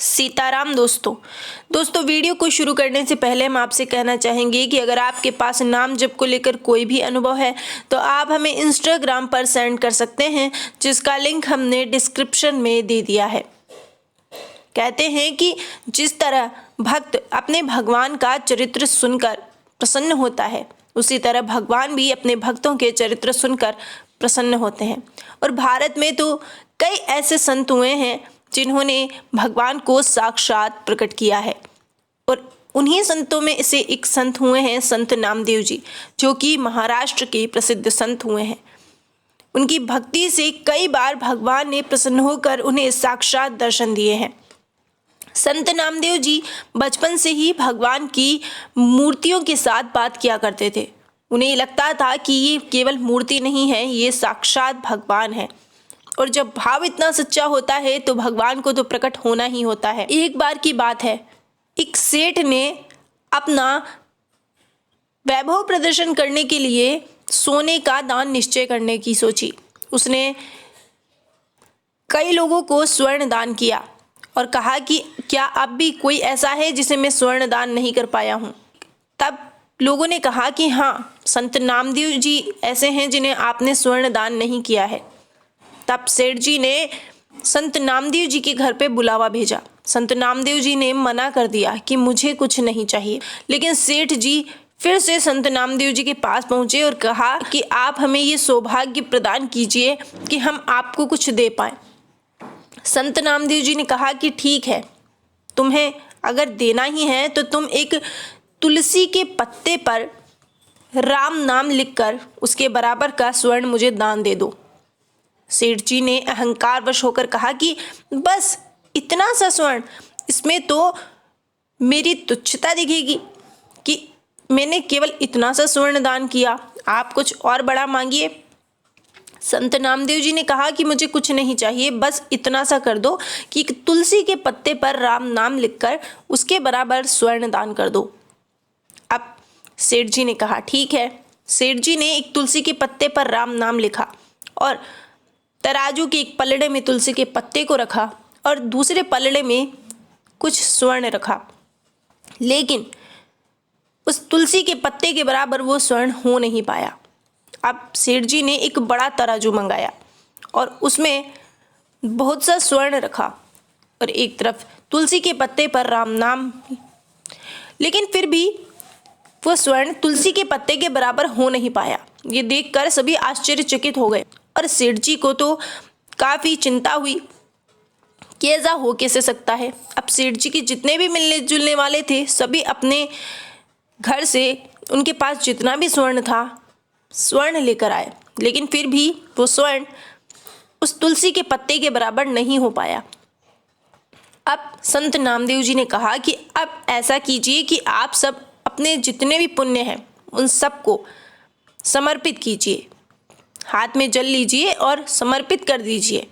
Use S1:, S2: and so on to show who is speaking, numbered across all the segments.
S1: सीताराम दोस्तों वीडियो को शुरू करने से पहले हम आपसे कहना चाहेंगे कि अगर आपके पास नाम जप को लेकर कोई भी अनुभव है तो आप हमें इंस्टाग्राम पर सेंड कर सकते हैं, जिसका लिंक हमने डिस्क्रिप्शन में दे दिया है। कहते हैं कि जिस तरह भक्त अपने भगवान का चरित्र सुनकर प्रसन्न होता है, उसी तरह भगवान भी अपने भक्तों के चरित्र सुनकर प्रसन्न होते हैं। और भारत में तो कई ऐसे संत हुए हैं जिन्होंने भगवान को साक्षात प्रकट किया है, और उन्हीं संतों में से एक संत हुए हैं संत नामदेव जी, जो कि महाराष्ट्र के प्रसिद्ध संत हुए हैं। उनकी भक्ति से कई बार भगवान ने प्रसन्न होकर उन्हें साक्षात दर्शन दिए हैं। संत नामदेव जी बचपन से ही भगवान की मूर्तियों के साथ बात किया करते थे। उन्हें लगता था कि ये केवल मूर्ति नहीं है, ये साक्षात भगवान है। और जब भाव इतना सच्चा होता है तो भगवान को तो प्रकट होना ही होता है। एक बार की बात है, एक सेठ ने अपना वैभव प्रदर्शन करने के लिए सोने का दान निश्चय करने की सोची। उसने कई लोगों को स्वर्ण दान किया और कहा कि क्या अब भी कोई ऐसा है जिसे मैं स्वर्ण दान नहीं कर पाया हूँ। तब लोगों ने कहा कि हाँ, संत नामदेव जी ऐसे हैं जिन्हें आपने स्वर्ण दान नहीं किया है। तब सेठ जी ने संत नामदेव जी के घर पे बुलावा भेजा। संत नामदेव जी ने मना कर दिया कि मुझे कुछ नहीं चाहिए, लेकिन सेठ जी फिर से संत नामदेव जी के पास पहुंचे और कहा कि आप हमें ये सौभाग्य प्रदान कीजिए कि हम आपको कुछ दे पाएं। संत नामदेव जी ने कहा कि ठीक है, तुम्हें अगर देना ही है तो तुम एक तुलसी के पत्ते पर राम नाम लिखकर उसके बराबर का स्वर्ण मुझे दान दे दो। सेठ जी ने अहंकारवश होकर कहा कि बस इतना सा स्वर्ण, इसमें तो मेरी तुच्छता दिखेगी कि मैंने केवल इतना सा स्वर्ण दान किया, आप कुछ और बड़ा मांगिए। संत नामदेव जी ने कहा कि मुझे कुछ नहीं चाहिए, बस इतना सा कर दो कि एक तुलसी के पत्ते पर राम नाम लिखकर उसके बराबर स्वर्ण दान कर दो। अब सेठ जी ने कहा ठीक है। सेठ जी ने एक तुलसी के पत्ते पर राम नाम लिखा और तराजू के एक पलड़े में तुलसी के पत्ते को रखा और दूसरे पलड़े में कुछ स्वर्ण रखा, लेकिन उस तुलसी के पत्ते के बराबर वो स्वर्ण हो नहीं पाया। अब सेठ जी ने एक बड़ा तराजू मंगाया और उसमें बहुत सा स्वर्ण रखा और एक तरफ तुलसी के पत्ते पर राम नाम, लेकिन फिर भी वो स्वर्ण तुलसी के पत्ते के बराबर हो नहीं पाया। ये देखकर सभी आश्चर्यचकित हो गए और सेठ जी को तो काफ़ी चिंता हुई कि ऐसा हो कैसे सकता है। अब सेठ जी के जितने भी मिलने जुलने वाले थे सभी अपने घर से उनके पास जितना भी स्वर्ण था स्वर्ण लेकर आए, लेकिन फिर भी वो स्वर्ण उस तुलसी के पत्ते के बराबर नहीं हो पाया। अब संत नामदेव जी ने कहा कि अब ऐसा कीजिए कि आप सब अपने जितने भी पुण्य हैं उन सबको समर्पित कीजिए, हाथ में जल लीजिए और समर्पित कर दीजिए।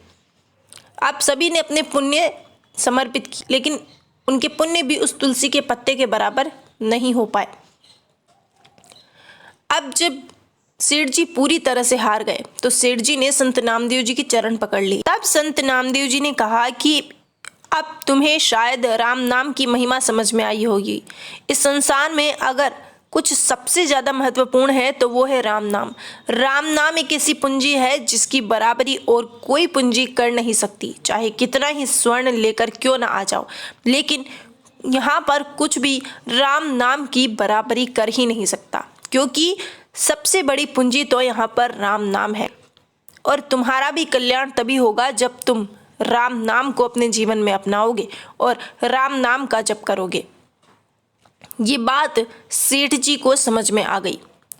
S1: आप सभी ने अपने पुण्य समर्पित किए, लेकिन उनके पुण्य भी उस तुलसी के पत्ते के बराबर नहीं हो पाए। अब जब सेठ जी पूरी तरह से हार गए तो सेठ जी ने संत नामदेव जी की चरण पकड़ ली। तब संत नामदेव जी ने कहा कि अब तुम्हें शायद राम नाम की महिमा समझ में आई होगी। इस संसार में अगर कुछ सबसे ज़्यादा महत्वपूर्ण है तो वो है राम नाम। राम नाम एक ऐसी पूंजी है जिसकी बराबरी और कोई पूंजी कर नहीं सकती, चाहे कितना ही स्वर्ण लेकर क्यों ना आ जाओ, लेकिन यहाँ पर कुछ भी राम नाम की बराबरी कर ही नहीं सकता, क्योंकि सबसे बड़ी पूंजी तो यहाँ पर राम नाम है। और तुम्हारा भी कल्याण तभी होगा जब तुम राम नाम को अपने जीवन में अपनाओगे और राम नाम का जप करोगे। ये बात सेठ जी को समझ में आ गई।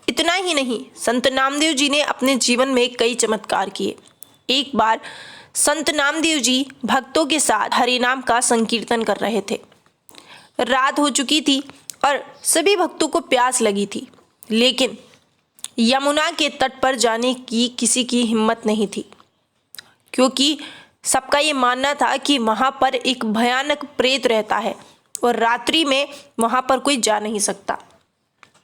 S1: इतना ही नहीं, संत नामदेव जी ने अपने जीवन में कई चमत्कार किए। एक बार संत नामदेव जी भक्तों के साथ हरि नाम का संकीर्तन कर रहे थे। रात हो चुकी थी और सभी भक्तों को प्यास लगी थी, लेकिन यमुना के तट पर जाने की किसी की हिम्मत नहीं थी, क्योंकि सबका ये मानना था कि वहाँ पर एक भयानक प्रेत रहता है और रात्रि में वहाँ पर कोई जा नहीं सकता।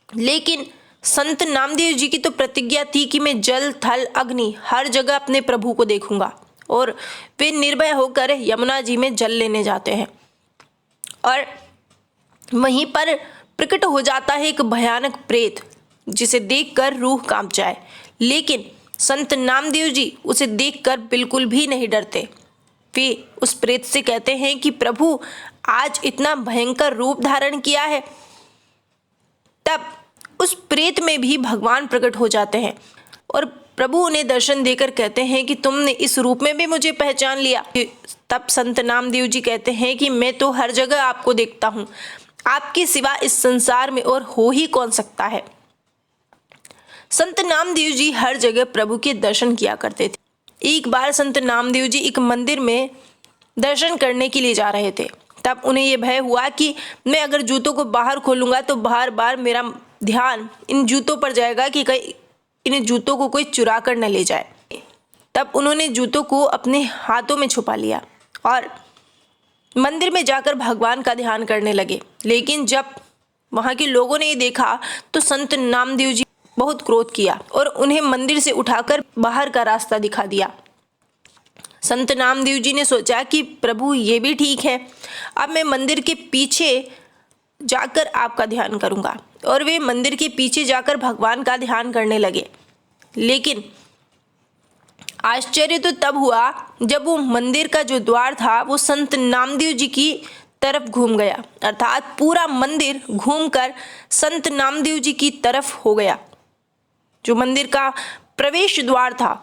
S1: लेकिन संत नामदेव जी की तो प्रतिज्ञा थी कि मैं जल थल अग्नि हर जगह अपने प्रभु को देखूंगा, और वे निर्भय होकर यमुना जी में जल लेने जाते हैं। और वहीं पर प्रकट हो जाता है एक भयानक प्रेत, जिसे देखकर रूह कांप जाए। लेकिन संत नामदेव जी उसे देखकर बिल्कुल भी नहीं डरते। वे उस प्रेत से कहते हैं कि प्रभु आज इतना भयंकर रूप धारण किया है। तब उस प्रेत में भी भगवान प्रकट हो जाते हैं और प्रभु उन्हें दर्शन देकर कहते हैं कि तुमने इस रूप में भी मुझे पहचान लिया। तब संत नामदेव जी कहते हैं कि मैं तो हर जगह आपको देखता हूँ, आपके सिवा इस संसार में और हो ही कौन सकता है। संत नामदेव जी हर जगह प्रभु के दर्शन किया करते थे। एक बार संत नामदेव जी एक मंदिर में दर्शन करने के लिए जा रहे थे। तब उन्हें यह भय हुआ कि मैं अगर जूतों को बाहर खोलूंगा तो बार बार मेरा ध्यान इन जूतों पर जाएगा कि कहीं इन जूतों को कोई चुरा कर न ले जाए। तब उन्होंने जूतों को अपने हाथों में छुपा लिया और मंदिर में जाकर भगवान का ध्यान करने लगे। लेकिन जब वहाँ के लोगों ने ये देखा तो संत नामदेव जी बहुत क्रोध किया और उन्हें मंदिर से उठाकर बाहर का रास्ता दिखा दिया। संत नामदेव जी ने सोचा कि प्रभु ये भी ठीक है, अब मैं मंदिर के पीछे जाकर आपका ध्यान करूंगा। और वे मंदिर के पीछे जाकर भगवान का ध्यान करने लगे। लेकिन आश्चर्य तो तब हुआ जब वो मंदिर का जो द्वार था वो संत नामदेव जी की तरफ घूम गया, अर्थात पूरा मंदिर घूमकर संत नामदेव जी की तरफ हो गया। जो मंदिर का प्रवेश द्वार था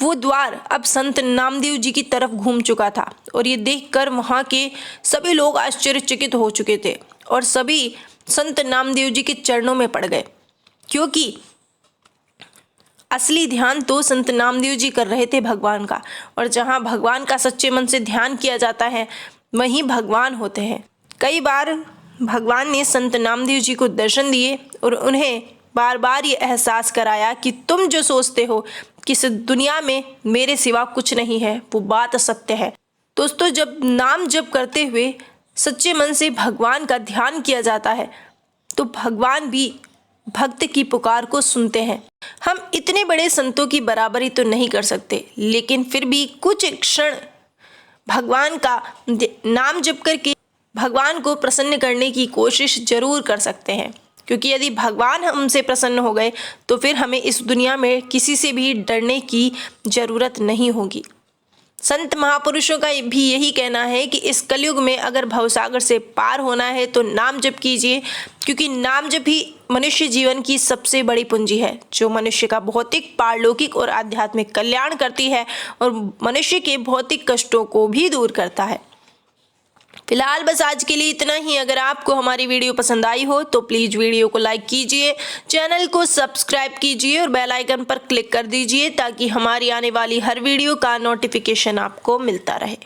S1: वो द्वार अब संत नामदेव जी की तरफ घूम चुका था। और ये देखकर वहाँ के सभी लोग आश्चर्यचकित हो चुके थे और सभी संत नामदेव जी के चरणों में पड़ गए, क्योंकि असली ध्यान तो संत नामदेव जी कर रहे थे भगवान का। और जहाँ भगवान का सच्चे मन से ध्यान किया जाता है वहीं भगवान होते हैं। कई बार भगवान ने संत नामदेव जी को दर्शन दिए और उन्हें बार बार ये एहसास कराया कि तुम जो सोचते हो कि इस दुनिया में मेरे सिवा कुछ नहीं है, वो बात असत्य है। दोस्तों, जब नाम जप करते हुए सच्चे मन से भगवान का ध्यान किया जाता है तो भगवान भी भक्त की पुकार को सुनते हैं। हम इतने बड़े संतों की बराबरी तो नहीं कर सकते, लेकिन फिर भी कुछ क्षण भगवान का नाम जप करके भगवान को प्रसन्न करने की कोशिश जरूर कर सकते हैं। क्योंकि यदि भगवान हमसे प्रसन्न हो गए तो फिर हमें इस दुनिया में किसी से भी डरने की जरूरत नहीं होगी। संत महापुरुषों का भी यही कहना है कि इस कलयुग में अगर भवसागर से पार होना है तो नाम जप कीजिए, क्योंकि नाम जप ही मनुष्य जीवन की सबसे बड़ी पूंजी है, जो मनुष्य का भौतिक, पारलौकिक और आध्यात्मिक कल्याण करती है और मनुष्य के भौतिक कष्टों को भी दूर करता है। फिलहाल बस आज के लिए इतना ही। अगर आपको हमारी वीडियो पसंद आई हो तो प्लीज़ वीडियो को लाइक कीजिए, चैनल को सब्सक्राइब कीजिए और बेल आइकन पर क्लिक कर दीजिए ताकि हमारी आने वाली हर वीडियो का नोटिफिकेशन आपको मिलता रहे।